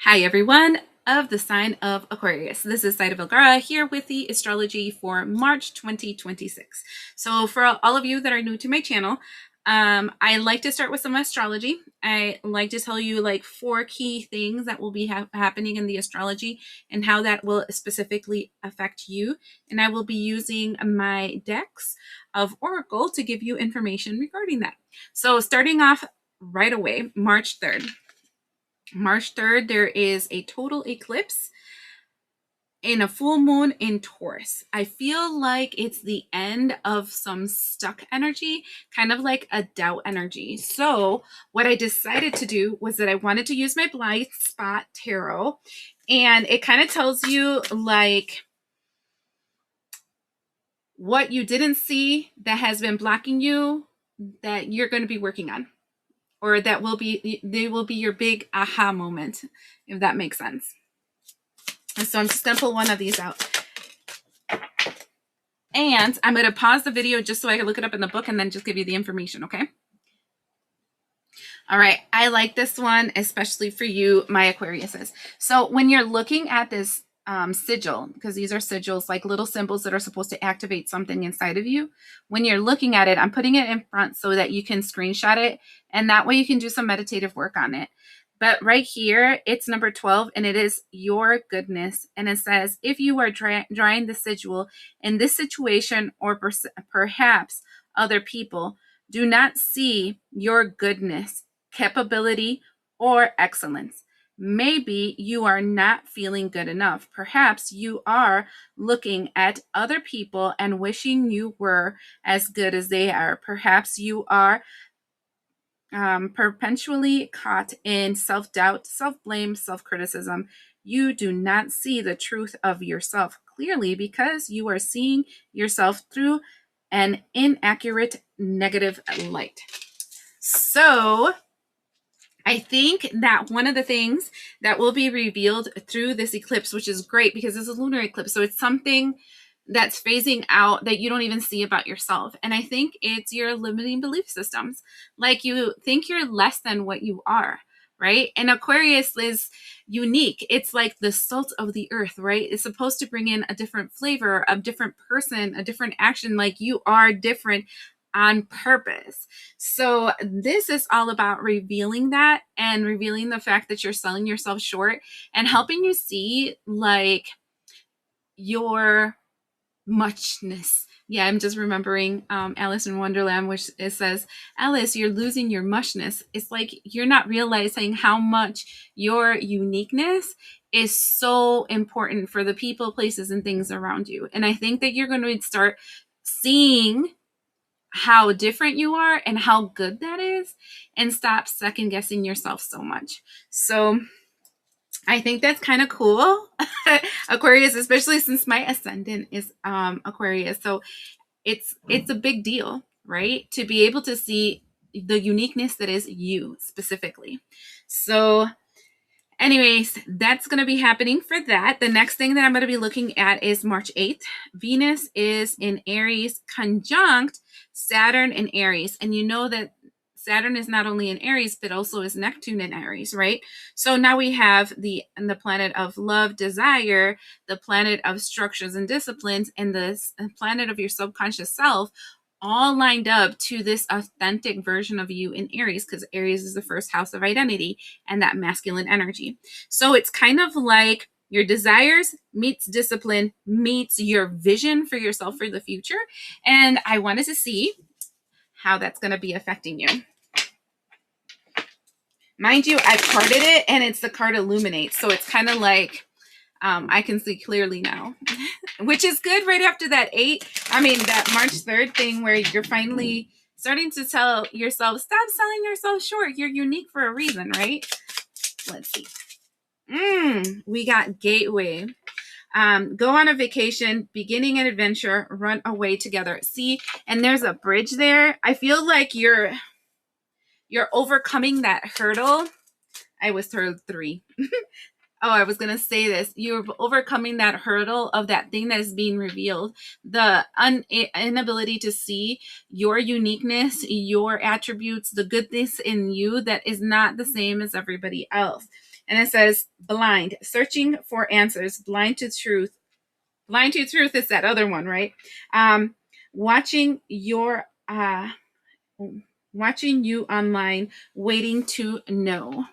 Hi everyone of the sign of Aquarius. This is Zaida Velgara here with the astrology for March 2026. So for all of you that are new to my channel, I like to start with some astrology. I like to tell you like 4 key things that will be happening in the astrology and how that will specifically affect you. And I will be using my decks of Oracle to give you information regarding that. So starting off right away, March 3rd. March 3rd, there is a total eclipse and a full moon in Taurus. I feel like it's the end of some stuck energy, kind of like a doubt energy. So what I decided to do was that I wanted to use my blind spot tarot, and it kind of tells you like what you didn't see that has been blocking you that you're going to be working on, or that will be, they will be your big aha moment, if that makes sense. And so I'm just going to pull one of these out. And I'm going to pause the video just so I can look it up in the book and then just give you the information, okay? All right, I like this one, especially for you, my Aquariuses. So when you're looking at this sigil, because these are sigils, like little symbols that are supposed to activate something inside of you. When you're looking at it, I'm putting it in front so that you can screenshot it, and that way you can do some meditative work on it. But right here, it's number 12, and it is your goodness. And it says, if you are drawing the sigil in this situation, or perhaps other people, do not see your goodness, capability, or excellence. Maybe you are not feeling good enough. Perhaps you are looking at other people and wishing you were as good as they are. Perhaps you are perpetually caught in self-doubt, self-blame, self-criticism. You do not see the truth of yourself clearly because you are seeing yourself through an inaccurate, negative light. So I think that one of the things that will be revealed through this eclipse, which is great because it's a lunar eclipse, so it's something that's phasing out that you don't even see about yourself. And I think it's your limiting belief systems. Like you think you're less than what you are, right? And Aquarius is unique. It's like the salt of the earth, right? It's supposed to bring in a different flavor, a different person, a different action. Like you are different on purpose. So this is all about revealing that and revealing the fact that you're selling yourself short and helping you see like your muchness. Yeah, I'm just remembering Alice in Wonderland, which it says, Alice, you're losing your mushness. It's like you're not realizing how much your uniqueness is so important for the people, places, and things around you. And I think that you're going to start seeing how different you are and how good that is, and stop second guessing yourself so much. So I think that's kind of cool. Aquarius, especially since my ascendant is Aquarius. So it's a big deal, right? To be able to see the uniqueness that is you specifically. So anyways, that's going to be happening for that. The next thing that I'm going to be looking at is March 8th. Venus is in Aries conjunct Saturn in Aries. And you know that Saturn is not only in Aries, but also is Neptune in Aries, right? So now we have the planet of love, desire, the planet of structures and disciplines, and the planet of your subconscious self all lined up to this authentic version of you in Aries, because Aries is the first house of identity and that masculine energy. So it's kind of like your desires meets discipline meets your vision for yourself for the future. And I wanted to see how that's going to be affecting you. Mind you, I've carded it and it's the card Illuminate. So it's kind of like I can see clearly now, which is good right after that that March 3rd thing where you're finally starting to tell yourself, stop selling yourself short. You're unique for a reason, right? Let's see. We got Gateway. Go on a vacation, beginning an adventure, run away together. See, and there's a bridge there. I feel like you're overcoming that hurdle. I was told 3. Oh, I was going to say this. You're overcoming that hurdle of that thing that is being revealed. The inability to see your uniqueness, your attributes, the goodness in you that is not the same as everybody else. And it says blind, searching for answers, blind to truth. Blind to truth is that other one, right? Watching your watching you online, waiting to know.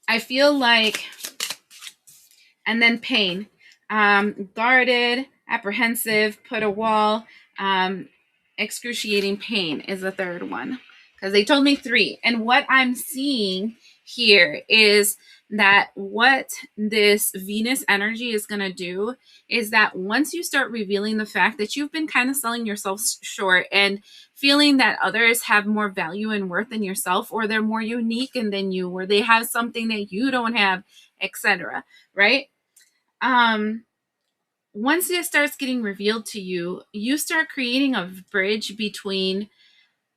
I feel like, and then pain, guarded, apprehensive, put a wall, excruciating pain is the third one, because they told me 3. And what I'm seeing here is that what this Venus energy is going to do is that once you start revealing the fact that you've been kind of selling yourself short and feeling that others have more value and worth than yourself, or they're more unique than you, or they have something that you don't have, etc., right? Once it starts getting revealed to you, you start creating a bridge between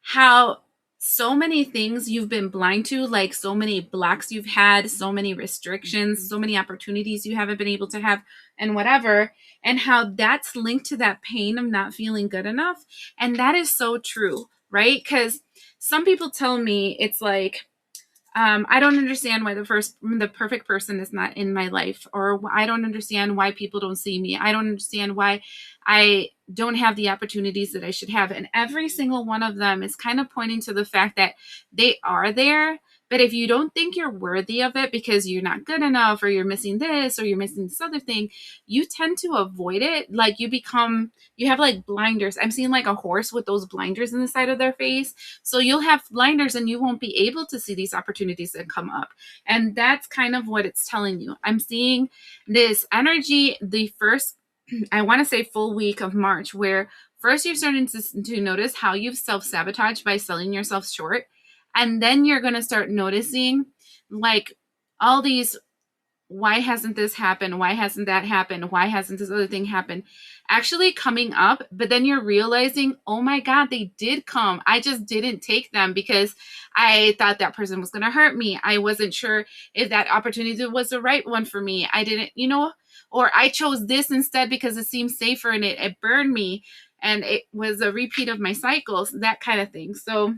how so many things you've been blind to, like so many blocks you've had, so many restrictions, so many opportunities you haven't been able to have, and whatever, and how that's linked to that pain of not feeling good enough. And that is so true, right? Because some people tell me it's like, I don't understand why the perfect person is not in my life, or I don't understand why people don't see me. I don't understand why I don't have the opportunities that I should have. And every single one of them is kind of pointing to the fact that they are there. But if you don't think you're worthy of it because you're not good enough, or you're missing this, or you're missing this other thing, you tend to avoid it. Like you have like blinders. I'm seeing like a horse with those blinders in the side of their face. So you'll have blinders and you won't be able to see these opportunities that come up. And that's kind of what it's telling you. I'm seeing this energy, the first, I want to say full week of March, where first you're starting to notice how you've self-sabotaged by selling yourself short. And then you're going to start noticing like all these, why hasn't this happened? Why hasn't that happened? Why hasn't this other thing happened? Actually coming up, but then you're realizing, oh my God, they did come. I just didn't take them because I thought that person was going to hurt me. I wasn't sure if that opportunity was the right one for me. I didn't, or I chose this instead because it seemed safer and it burned me. And it was a repeat of my cycles, that kind of thing. So,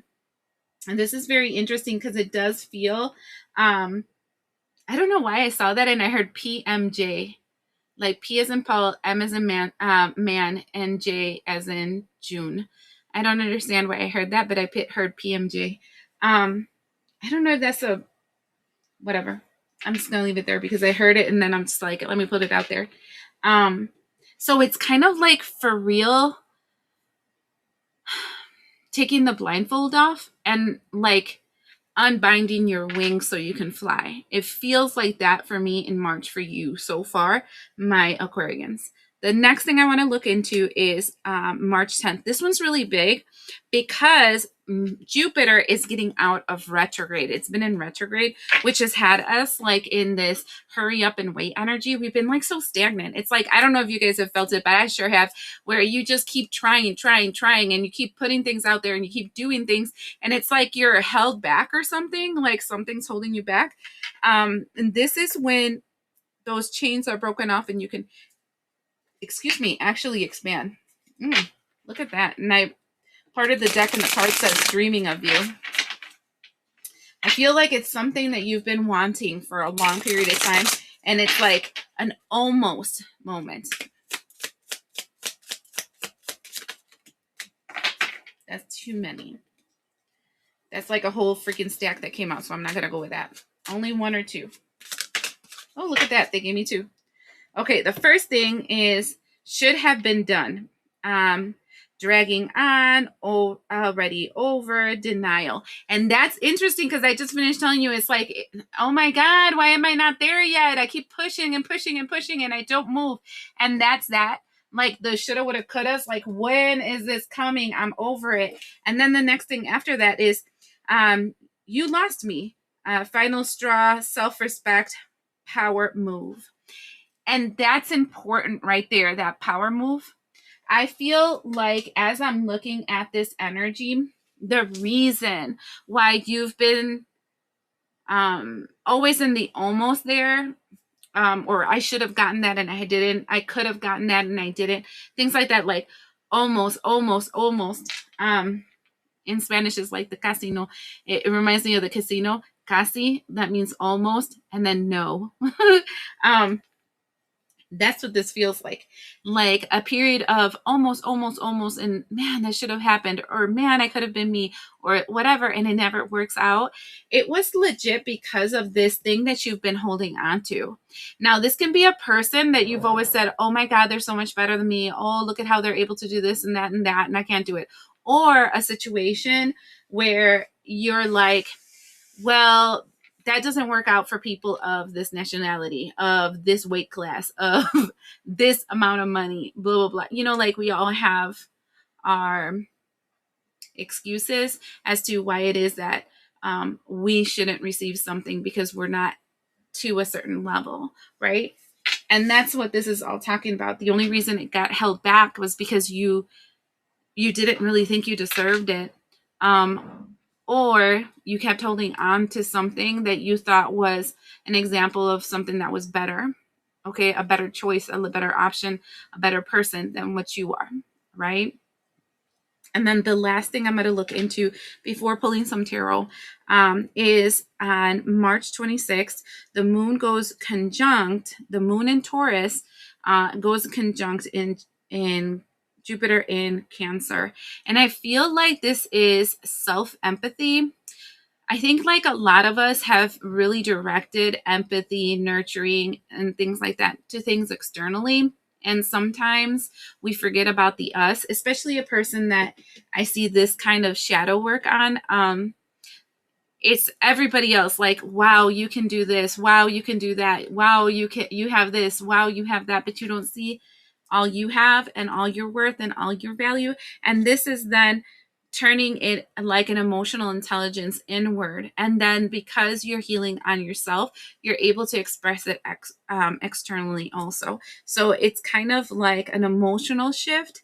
and this is very interesting because it does feel, I don't know why I saw that and I heard PMJ, like P as in Paul, M as in man, and J as in June. I don't understand why I heard that, but I heard PMJ. I don't know if that's whatever. I'm just going to leave it there because I heard it and then I'm just like, let me put it out there. So it's kind of like for real taking the blindfold off and like unbinding your wings so you can fly. It feels like that for me in March for you so far, my Aquarians. The next thing I want to look into is March 10th. This one's really big because Jupiter is getting out of retrograde. It's been in retrograde, which has had us like in this hurry up and wait energy. We've been like so stagnant. It's like, I don't know if you guys have felt it, but I sure have, where you just keep trying, and you keep putting things out there and you keep doing things. And it's like you're held back or something, like something's holding you back. And this is when those chains are broken off and you can, actually expand. Look at that. And I parted the deck and the card says dreaming of you. I feel like it's something that you've been wanting for a long period of time. And it's like an almost moment. That's too many. That's like a whole freaking stack that came out. So I'm not going to go with that. Only 1 or 2. Oh, look at that. They gave me 2. Okay, the first thing is should have been done. Dragging on, already over, denial. And that's interesting because I just finished telling you, it's like, oh my God, why am I not there yet? I keep pushing and pushing and pushing and I don't move. And that's that. Like the shoulda, woulda, couldas, like when is this coming? I'm over it. And then the next thing after that is, you lost me. Final straw, self-respect, power move. And that's important right there, that power move. I feel like as I'm looking at this energy, the reason why you've been always in the almost there, or I should have gotten that and I didn't, I could have gotten that and I didn't, things like that, like almost. in Spanish is like the casino. It reminds me of the casino. Casi, that means almost, and then no. um, that's what this feels like a period of almost, and man, that should have happened, or man, I could have been me, or whatever, and it never works out. It was legit because of this thing that you've been holding on to. Now, this can be a person that you've always said, oh my God, they're so much better than me. Oh, look at how they're able to do this and that and that, and I can't do it. Or a situation where you're like, well, that doesn't work out for people of this nationality, of this weight class, of this amount of money, blah, blah, blah. You know, like we all have our excuses as to why it is that we shouldn't receive something because we're not to a certain level, right? And that's what this is all talking about. The only reason it got held back was because you didn't really think you deserved it. Or you kept holding on to something that you thought was an example of something that was better, okay, a better choice, a better option, a better person than what you are, right? And then the last thing I'm going to look into before pulling some tarot is on March 26th, the moon goes conjunct, the moon in Taurus goes conjunct in Jupiter in Cancer. And I feel like this is self-empathy. I think like a lot of us have really directed empathy, nurturing, and things like that to things externally. And sometimes we forget about the us, especially a person that I see this kind of shadow work on. It's everybody else, like, wow, you can do this, wow, you can do that, wow, you have this, wow, you have that, but you don't see all you have and all your worth and all your value. And this is then turning it like an emotional intelligence inward. And then because you're healing on yourself, you're able to express it externally also. So it's kind of like an emotional shift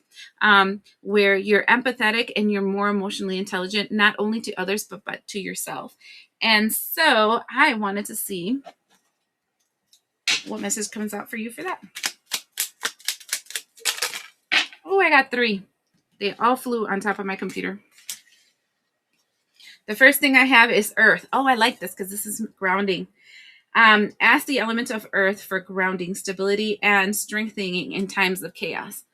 where you're empathetic and you're more emotionally intelligent, not only to others, but to yourself. And so I wanted to see what message comes out for you for that. Oh, I got 3. They all flew on top of my computer. The first thing I have is Earth. Oh, I like this because this is grounding. Ask the element of Earth for grounding, stability, and strengthening in times of chaos.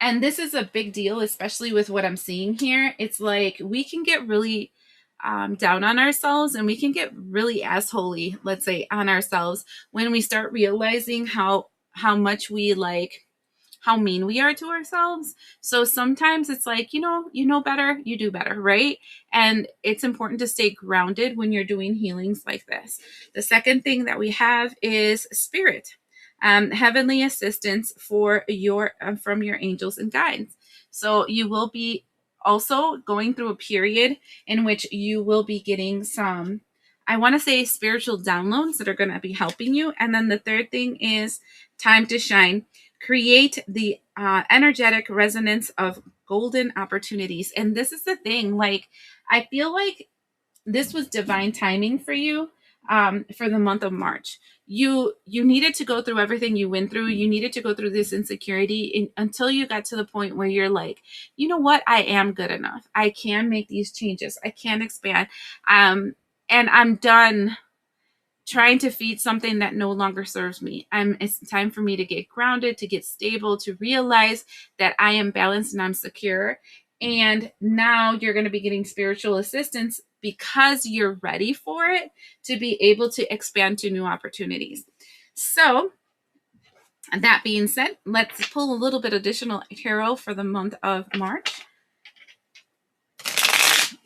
And this is a big deal, especially with what I'm seeing here. It's like we can get really down on ourselves, and we can get really assholey, let's say, on ourselves when we start realizing how much we like how mean we are to ourselves. So sometimes it's like, you know better, you do better, right? And it's important to stay grounded when you're doing healings like this. The second thing that we have is spirit, heavenly assistance for from your angels and guides. So you will be also going through a period in which you will be getting some, I want to say, spiritual downloads that are going to be helping you. And then the third thing is time to shine. Create the energetic resonance of golden opportunities. And this is the thing, like, I feel like this was divine timing for you for the month of March. You needed to go through everything you went through. You needed to go through this insecurity until you got to the point where you're like, you know what? I am good enough. I can make these changes. I can expand. And I'm done trying to feed something that no longer serves me. It's time for me to get grounded, to get stable, to realize that I am balanced and I'm secure. And now you're going to be getting spiritual assistance because you're ready for it to be able to expand to new opportunities. So that being said, let's pull a little bit additional tarot for the month of March.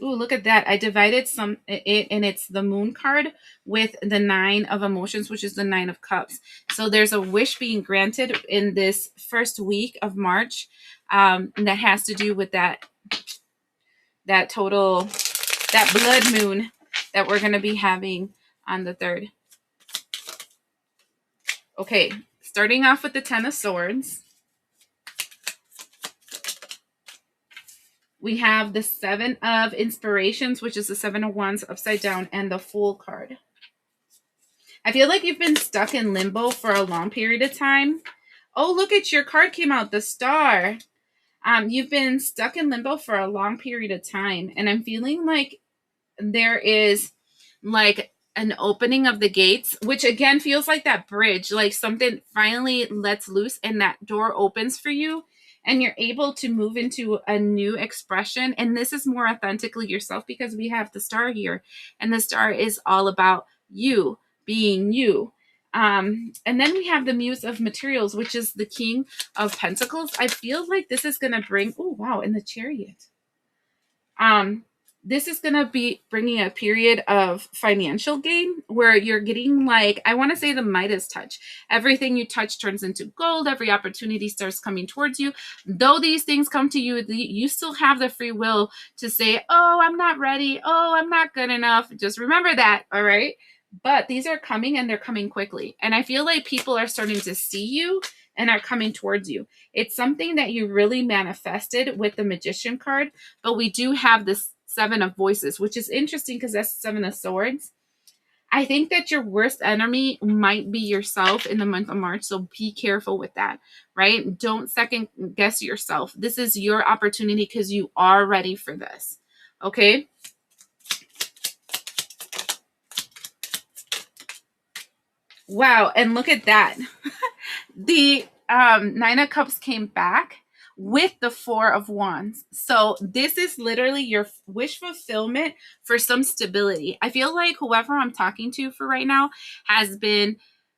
Ooh, look at that. I divided it, and it's the moon card with the 9 of emotions, which is the 9 of cups. So there's a wish being granted in this first week of March that has to do with that blood moon that we're going to be having on the 3rd. Okay, starting off with the 10 of Swords. We have the 7 of Inspirations, which is the 7 of Wands upside down, and the Fool card. I feel like you've been stuck in limbo for a long period of time. Oh, look at your card came out, the Star. You've been stuck in limbo for a long period of time, and I'm feeling like there is like an opening of the gates, which again feels like that bridge, like something finally lets loose and that door opens for you, and you're able to move into a new expression. And this is more authentically yourself because we have the star here, and the star is all about you being you. And then we have the Muse of Materials, which is the King of Pentacles. I feel like this is going to bring, oh, wow, in the Chariot. Um, this is going to be bringing a period of financial gain where you're getting, like, I want to say the Midas touch. Everything you touch turns into gold. Every opportunity starts coming towards you. Though these things come to you, you still have the free will to say, oh, I'm not ready. Oh, I'm not good enough. Just remember that. All right. But these are coming, and they're coming quickly. And I feel like people are starting to see you and are coming towards you. It's something that you really manifested with the Magician card, but we do have this Seven of Voices, which is interesting because that's Seven of Swords. I think that your worst enemy might be yourself in the month of March, so be careful with that, right? Don't second guess yourself. This is your opportunity because you are ready for this, okay? Wow, and look at that. The Nine of Cups came back with the Four of Wands. So this is literally your wish fulfillment for some stability. I feel like whoever I'm talking to for right now has been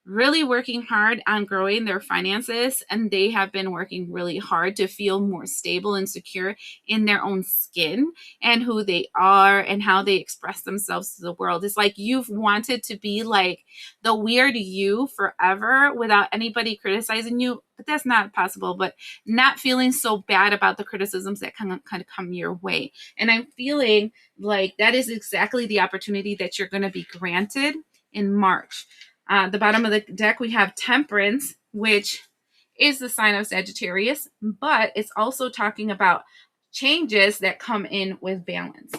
really working hard on growing their finances, and they have been working really hard to feel more stable and secure in their own skin and who they are and how they express themselves to the world. It's like you've wanted to be like the weird you forever without anybody criticizing you, but that's not possible. But not feeling so bad about the criticisms that kind of come your way. And I'm feeling like that is exactly the opportunity that you're going to be granted in March. The bottom of the deck, we have Temperance, which is the sign of Sagittarius, but it's also talking about changes that come in with balance.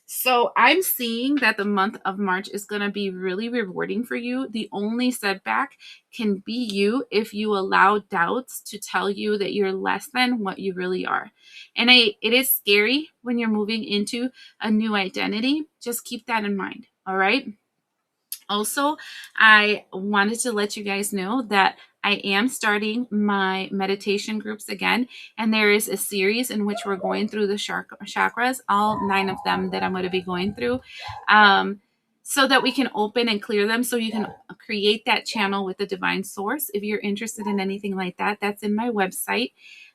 So I'm seeing that the month of March is going to be really rewarding for you. The only setback can be you if you allow doubts to tell you that you're less than what you really are. And it is scary when you're moving into a new identity. Just keep that in mind. All right. Also, I wanted to let you guys know that I am starting my meditation groups again, and there is a series in which we're going through the chakras, all 9 of them that I'm going to be going through, so that we can open and clear them, so you can create that channel with the divine source. If you're interested in anything like that, that's in my website.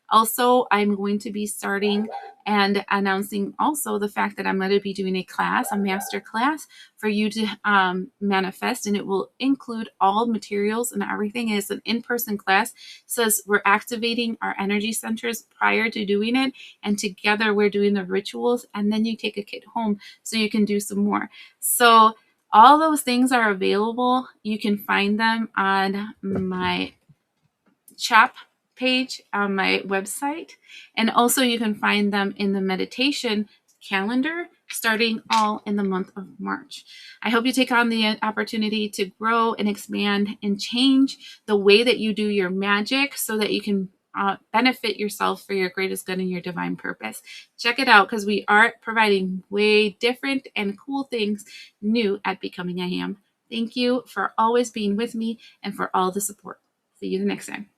Also, I'm going to be starting and announcing also the fact that I'm going to be doing a class, a master class for you to manifest, and it will include all materials and everything. It's an in-person class. Says we're activating our energy centers prior to doing it, and together we're doing the rituals, and then you take a kit home so you can do some more. So all those things are available. You can find them on my shop page on my website, and also you can find them in the meditation calendar starting all in the month of March. I hope you take on the opportunity to grow and expand and change the way that you do your magic so that you can benefit yourself for your greatest good and your divine purpose. Check it out because we are providing way different and cool things new at Becoming I Am. Thank you for always being with me and for all the support. See you the next time.